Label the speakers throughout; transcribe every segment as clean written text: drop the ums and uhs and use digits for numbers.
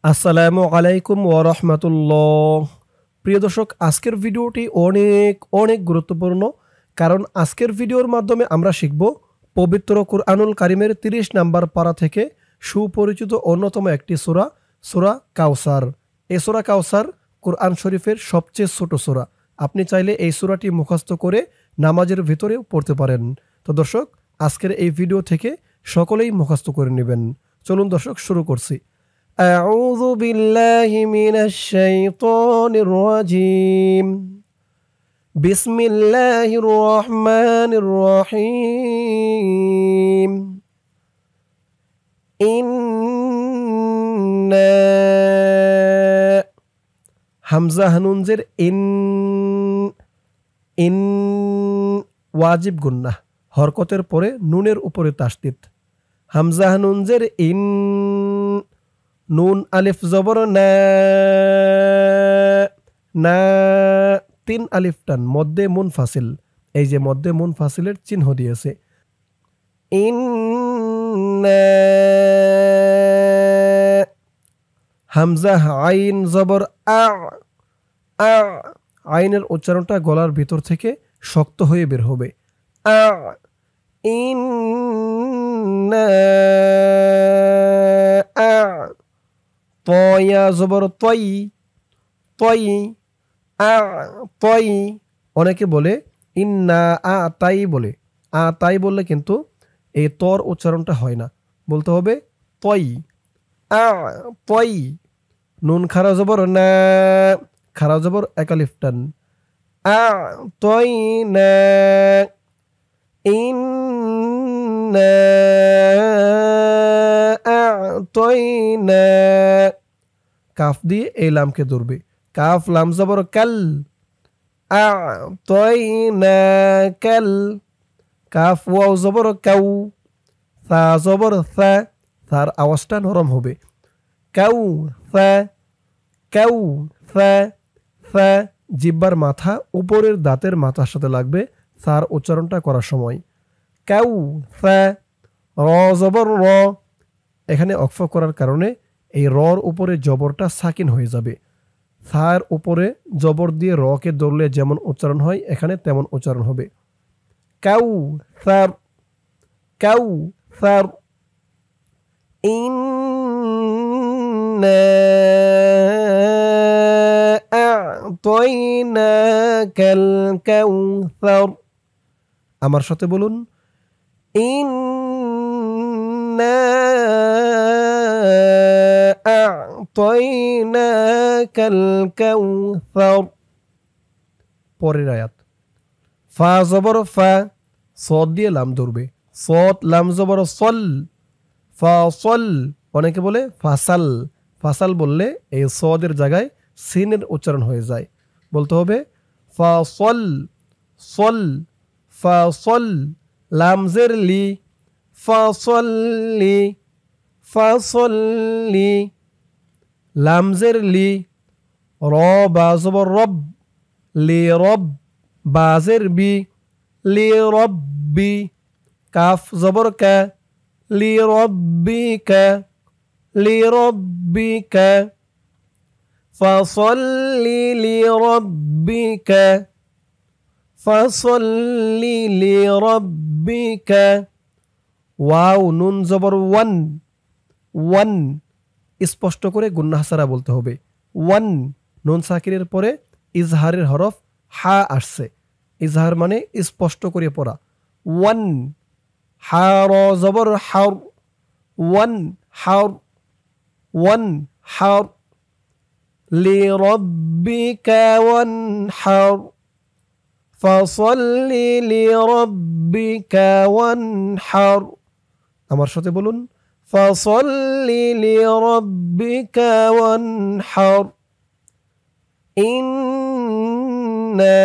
Speaker 1: আসসালামু আলাইকুম ওয়া রাহমাতুল্লাহ। প্রিয় দর্শক, আজকের ভিডিওটি অনেক অনেক গুরুত্বপূর্ণ, কারণ আজকের ভিডিওর মাধ্যমে আমরা শিখব পবিত্র কুরআনুল কারীমের ৩০ নাম্বার পারা থেকে সুপরিচিত অন্যতম একটি সূরা, সূরা কাউসার। এই সূরা কাউসার কুরআন শরীফের সবচেয়ে ছোট সূরা। আপনি চাইলে এই সূরাটি মুখস্থ করে নামাজের ভিতরেও পড়তে পারেন। তো দর্শক, আজকের এই ভিডিও থেকে সকলেই মুখস্থ করে নেবেন। চলুন দর্শক, শুরু করছি। أعوذ بالله من الشيطان الرجيم. بسم الله الرحمن الرحيم. إنا হামজা হানুনজের ইন ওয়াজিব গুন্নাহ, হরকতের পরে নুনের উপরে তাসদীদ। হামজা হানুনজের নুন আলিফ জবর না, না ৩ আলিফ টান, মধ্যে মুনফাসিল। এই যে মধ্যে মুনফাসিলের চিহ্ন দিয়েছে। হামজা আইন জবর আ, আইনের উচ্চারণটা গলার ভিতর থেকে শক্ত হয়ে বের হবে। আ তয়া জবর তই, তই আ তই। অনেকে বলে ইন্না আ তাই বলে, আ তাই বললে কিন্তু এই তর উচ্চারণটা হয় না, বলতে হবে তই, আ তই। নুন খারা জবর না, খারা জবর এক আলিফ টান। আ তই না, ইন্না আ তই না। কাফ দিয়ে এই লামকে ধরবে। কাফ লাম জবর কাল, আ তই না কাল। কাফ ওয়াও জবর কাউ, সা জবর সা, তার আওয়াজটা নরম হবে। কাউ সা, কাউ সা, সা। জিব্বার মাথা উপরের দাঁতের মাথার সাথে লাগবে সার উচ্চারণটা করার সময়। কাউ সা। র জবর র, এখানে অক্ফ করার কারণে এই রর উপরে জবরটা সাকিন হয়ে যাবে। সার উপরে জবর দিয়ে রকে ধরলে যেমন উচ্চারণ হয়, এখানে তেমন উচ্চারণ হবে। কাউ সার, কাউ সার। ইন্না আ'তাইনাকাল কাউসার। আমার সাথে বলুন, ইন্না আ'তাইনাকাল কাউসার। পরের আয়াত। ফা জবর ফা, সদ দিয়ে লাম ধরবে। সদ লাম জবর সল, ফা সল। অনেকে বলে ফাসাল, ফাসাল বললে এই সদের জায়গায় সিনের উচ্চারণ হয়ে যায়, বলতে হবে ফা সল, সল, ফা সল। লামজের লি, ফা সল্লি, ফা সল্লি। লামজের লি। র বা জবর রব, লি রব। বাজের বি, লি রব্বি। কাফ জবর কা, লি রব্বিকা, লি রব্বিকা। ফাসল্লি লি রব্বিকা, ফাসল্লি লি রব্বিকা। ওয়াও নুন জবর ওয়ান, ওয়ান। স্পষ্ট করে গুন্নাহ ছাড়া বলতে হবে। ওয়ান। নুন সাকিরের পরে ইজহারের হরফ হা আসছে। ইজহার মানে স্পষ্ট করে পড়া। ওয়ান। হা র জবর হার, ওয়ান হার, ওয়ান হার। লি রব্বিকা ওয়ানহার, ফাসল্লি লি রব্বিকা ওয়ানহার। আমার সাথে বলুন, ফাসল্লি লি রব্বিকা ওয়ানহার। ইন্না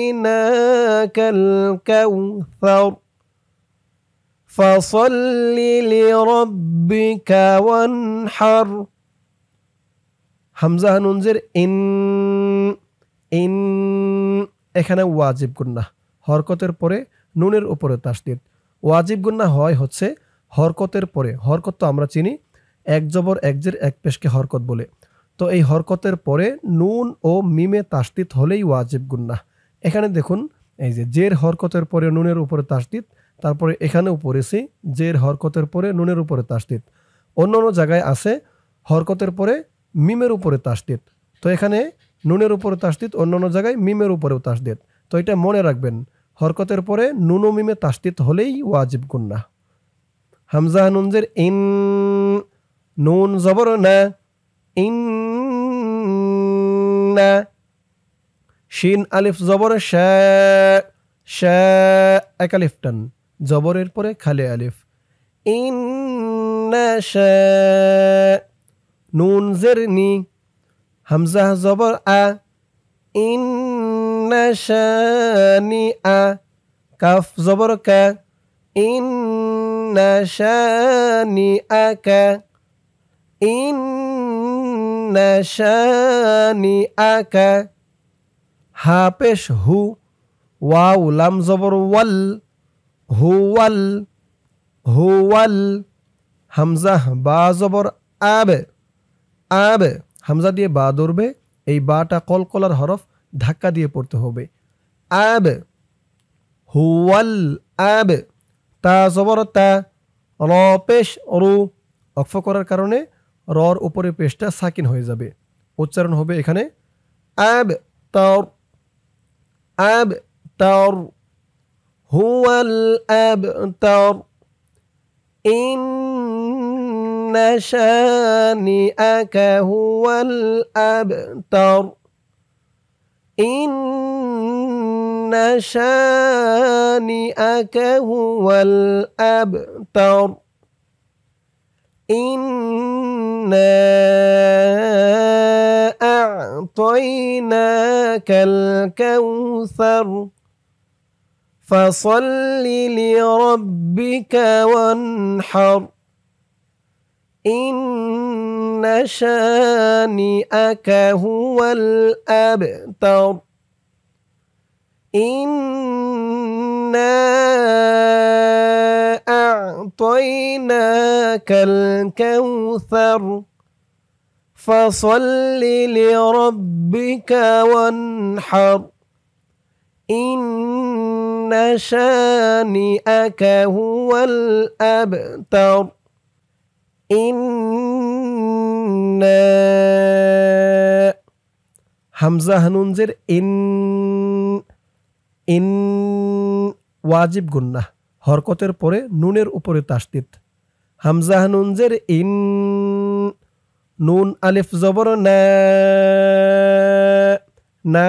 Speaker 1: আ'তাইনাকাল কাউসার, ফাসল্লি লি রব্বিকা ওয়ানহার। হামজা নুনজের ইন, ইন। এখানে ওয়াজিব গুন্নাহ, হরকতের পরে নুনের উপরে তাসদীদ। ওয়াজিব গুন্নাহ হয় হচ্ছে হরকতের পরে, হরকত তো আমরা চিনি এক জবর এক জের এক পেশকে হরকত বলে। তো এই হরকতের পরে নুন ও মিমে তাসদিদ হলেই ওয়াজিব গুন্নাহ। এখানে দেখুন এই যে জের হরকতের পরে নুনের উপরে তাসদিদ, তারপরে এখানেও পড়েছি জের হরকতের পরে নুনের উপরে তাসদিদ। অন্য অন্য জায়গায় আছে হরকতের পরে মিমের উপরে তাসদিদ। তো এখানে নুনের উপরে তাসদিদ, অন্য অন্য জায়গায় মিমের উপরেও তাসদিদ। তো এটা মনে রাখবেন, হরকতের পরে নুন ও মিমে তাসদিদ হলেই ওয়াজিব গুন্নাহ। হামজা নুন জের ইন, নুন জবর না, ইন না। শিন আলিফ জবর শা, শা এক আলিফ টান, জবরের পরে খালি আলিফ, ইন্না শা। নুন জের নি, হামজা জবর আ, ইন্না শানি আ। কাফ জবর কা, ইন্না শানি আকা, ইন্না শানি আকা। হা পেশ হু, ওয়াও লাম জবর ওয়াল, হুয়াল, হুয়াল। হামজা বা জবর আবে, আবে। হামজা দিয়ে বা ধরবে, এই বাটা কলকলার হরফ, ধাক্কা দিয়ে পড়তে হবে। আবে, হুয়াল আবে। তা জবর তা, র পেশ রু, অক্ফ করার কারণে রর উপরে পেশটা সাকিন হয়ে যাবে। উচ্চারণ হবে এখানে আব তার, আব তার, হুয়াল আব তার। ইন্না শানিআকা হুয়াল আবতার, ইন্না শানিআকা হুয়াল আবতার। ইন্না আ'তাইনাকাল কাউসার فصل لربك وانحر إن شانئك هو الأبتر إنا أعطيناك الكوثر فصل لربك وانحر إن شانئك هو الأبتر إنا হামজা হানুনজের ইন, ইন ওয়াজিব গুন্নাহ, হরকতের পরে নুনের উপরে তাসদিদ। হামজা হানুনজের ইন, নুন আলিফ জবর না, না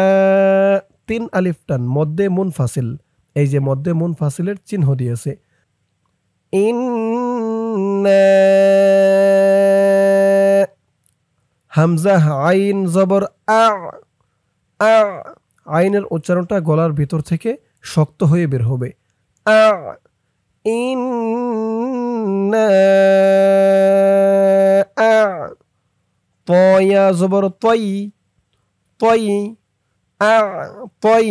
Speaker 1: তিন আলিফ টান, মধ্যে মুনফাসিল, এই যে মধ্যে মুনফাসিলের চিহ্ন দিয়েছে। ইন্না হামজা আইন জবর আ, আ। আইনের উচ্চারণটা গলার ভিতর থেকে শক্ত হয়ে বের হবে। আ, ইন্না আ। তয়া জবর তই, তই, আ তই।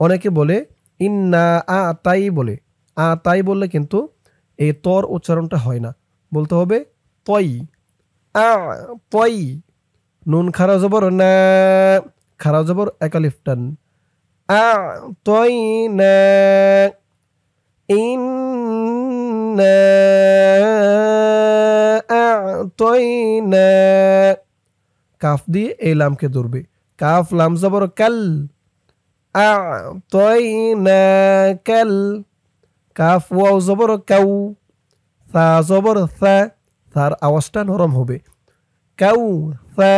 Speaker 1: অনেকে বলে ইন্না আ তাই বলে, আ তাই বললে কিন্তু এই তর উচ্চারণটা হয় না, বলতে হবে তই, আ তই। নুন খারা জবর না, খারা জবর এক আলিফ টান, আ তই না। ইন্না আ তই না। কাফ দিয়ে এই লামকে ধরবে, কাফ লাম জবর কাল, আ'তাইনাকাল। কাফ ওয়াও জবর কাউ, সা জবর সা, সার আওয়াজটা নরম হবে। কাউ সা,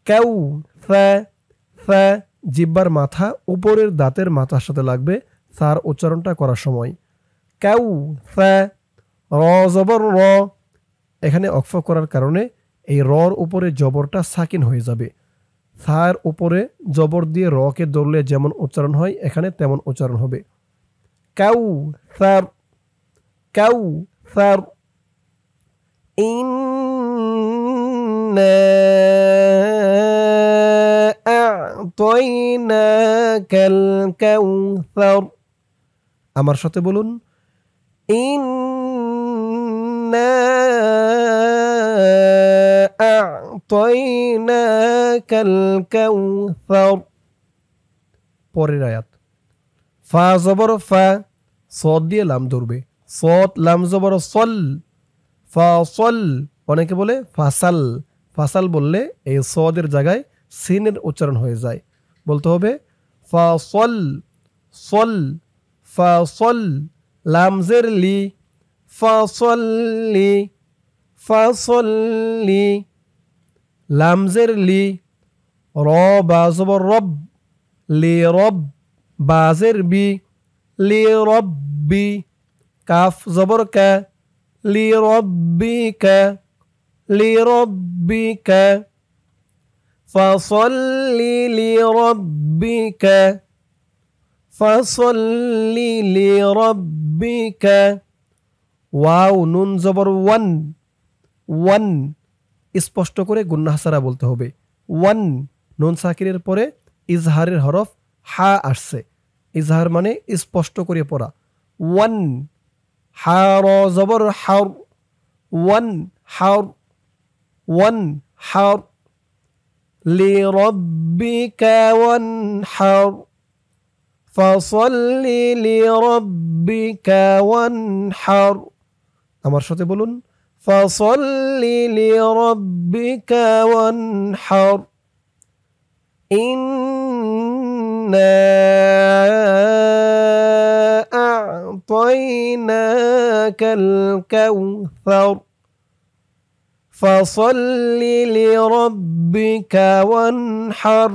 Speaker 1: কাউ সা, সা। জিহ্বার মাথা উপরের দাঁতের মাথার সাথে লাগবে সার উচ্চারণটা করার সময়। কাউ সা। র জবর র, এখানে অক্ফ করার কারণে এই রর উপরে জবরটা সাকিন হয়ে যাবে। সার উপরে জবর দিয়ে রকে ধরলে যেমন উচ্চারণ হয় এখানে তেমন উচ্চারণ হবে। কাউ সার, কাউ সার। ইন্না আ'তাইনাকাল কাউসার। আমার সাথে বলুন, ইন্না আ'তাইনাকাল কাউসার। পরের আয়াত ফা জবর ফা, সদ দিয়ে লাম ধরবে, সদ লাম জবর সল, ফাসল। অনেকে বলে ফাসাল, ফাসাল বললে এই সদের জায়গায় সিনের উচ্চারণ হয়ে যায়, বলতে হবে ফাসল, সল, ফাসল। লাম জের লি, ফাসল্লি, ফাসল্লি। লাম জের লি, র বা জবর রব, লি রব, বাজের বি, লি রব্বি। কাফ জবর কা, লি রব্বিকা, লি রব্বিকা। ফাসল্লি লি রব্বিকা, ফাসল্লি লি রব্বিকা। ওয়াও নুন জবর ওয়ান, ওয়ান। স্পষ্ট করে গুন্নাহ ছাড়া বলতে হবে ওয়ান। নুন সাকিরের পরে ইজহারের হরফ হা আসছে, ইজহার মানে স্পষ্ট করে পড়া। ওয়ান, হা র জবর হার, ওয়ান হার, ওয়ান হার। লি রব্বিকা ওয়ানহার, ফাসল্লি লি রব্বিকা ওয়ানহার। আমার সাথে বলুন ফাসল্লি লি রব্বিকা ওয়ানহার। ইন্না আ'তাইনাকাল কাউসার, ফাসল্লি লি রব্বিকা ওয়ানহার।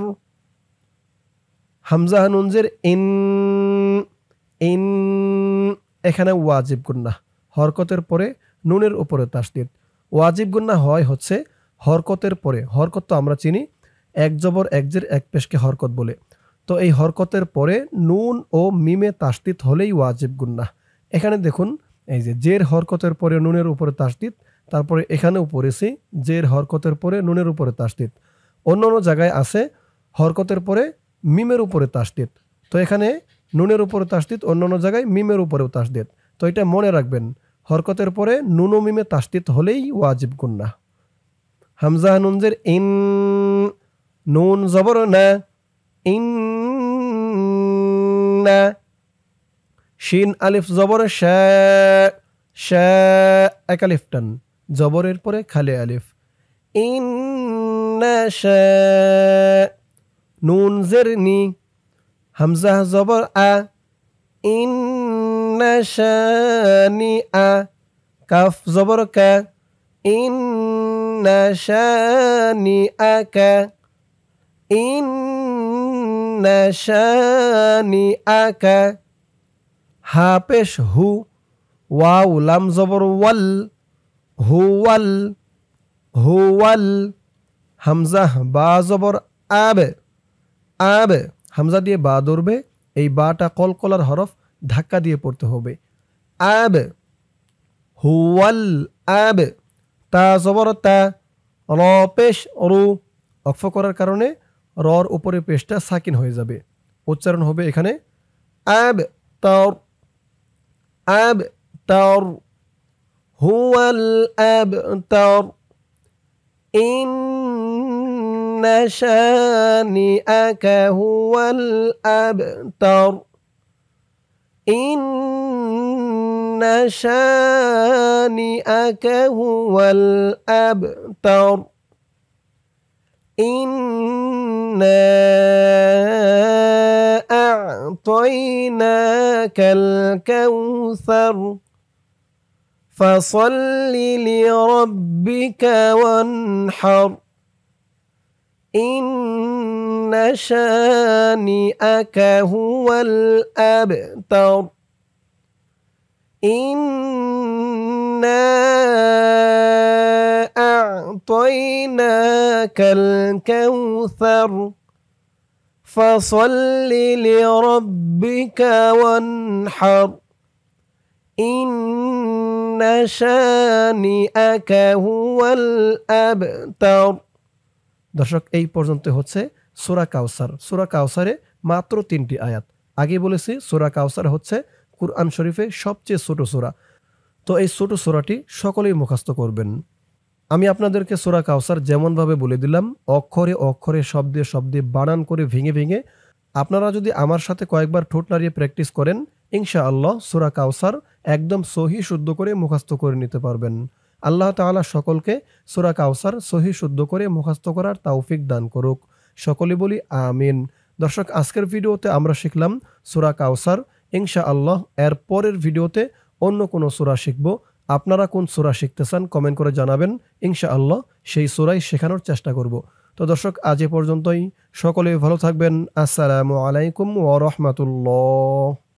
Speaker 1: হামজা নুনজের ইন, ইন। এখানে ওয়াজিব গুন্নাহ, হরকতের পরে নুনের উপরে তাসদীদ। ওয়াজিব গুন্নাহ হয় হচ্ছে হরকতের পরে, হরকত তো আমরা চিনি এক জবর এক জের এক পেশকে হরকত বলে, তো এই হরকতের পরে নুন ও মিমে তাসদীদ হলেই ওয়াজিব গুন্নাহ। এখানে দেখুন এই যে জের হরকতের পরে নুনের উপরে তাসদীদ, তারপরে এখানেও পড়েছি জের হরকতের পরে নুনের উপরে তাসদীদ। অন্য অন্য জায়গায় আছে হরকতের পরে মিমের উপরে তাসদীদ, তো এখানে নুনের উপরে তাসদীদ, অন্য অন্য জায়গায় মিমের উপরেও তাসদীদ। তো এটা মনে রাখবেন, হরকতের পরে নুন ও মিমে তাসদীদ হলেই ওয়াজিব গুন্নাহ। হামজা নুনজের ইন, নুন জবর না, ইন না। শিন আলিফ জবর শা, শা এক আলিফ টান, জবরের পরে খালি আলিফ। ইন্না শা। নুন জের নি, হামজা জবর আ, ইন্না শানি আ। কাফ জবর কা, ইন্না শানি আকা, ইন্না শানি আকা। হা পেশ হু, ওয়াও লাম জবর ওয়াল, হুয়াল, হুয়াল। হামজা বা জবর আবে, আবে। হামজা দিয়ে বা ধরবে, এই বাটা কলকলার হরফ, ধাক্কা দিয়ে পড়তে হবে। আবে, হুয়াল আবে। তা জবর তা, র পেশ রু, অক্ফ করার কারণে রর উপরে পেশটা সাকিন হয়ে যাবে, উচ্চারণ হবে এখানে আব তার, আব তার। হুয়াল আব তার। ইন্না শানিআকা হুয়াল আবতার, ইন্না শানিআকা হুয়াল আবতার। ইন্না আ'তাইনাকাল কাউসার, ফাসল্লি লিরাব্বিকা ওয়ানহার। ইন্না শানিআকা হুয়াল আবতার। ইন্না আ'তাইনাকাল কাউসার, ফাসল্লি লিরাব্বিকা ওয়ানহার। ইন্না শানিআকা হুয়াল আবতার। দর্শক, এই পর্যন্ত হচ্ছে সূরা কাউসার। সূরা কাউসারে মাত্র 3টি আয়াত। আগে বলেছি সূরা কাউসার হচ্ছে কুরআন শরীফে সবচেয়ে ছোট সূরা। তো এই ছোট সূরাটি সকলেই মুখস্থ করবেন। আমি আপনাদেরকে সূরা কাউসার যেমনভাবে বলে দিলাম, অক্ষরে অক্ষরে, শব্দে শব্দে, বানান করে ভেঙে ভেঙে আপনারা যদি আমার সাথে কয়েকবার ঠোঁট নাড়িয়ে প্র্যাকটিস করেন, ইনশাআল্লাহ সূরা কাউসার একদম সহি শুদ্ধ করে মুখস্থ করে নিতে পারবেন। আল্লাহ তাআলা সকলকে সূরা কাউসার সহি শুদ্ধ করে মুখস্থ করার তৌফিক দান করুক। সকলে বলি আমিন। দর্শক, আজকের ভিডিওতে আমরা শিখলাম সূরা কাউসার। ইনশাআল্লাহ এর পরের ভিডিওতে অন্য কোনো সূরা শিখব। আপনারা কোন সূরা শিখতে চান কমেন্ট করে জানাবেন। ইনশাআল্লাহ সেই সূরাই শেখানোর চেষ্টা করব। তো দর্শক, আজ এ পর্যন্তই। সকলে ভালো থাকবেন। আসসালামু আলাইকুম ওয়া রাহমাতুল্লাহ।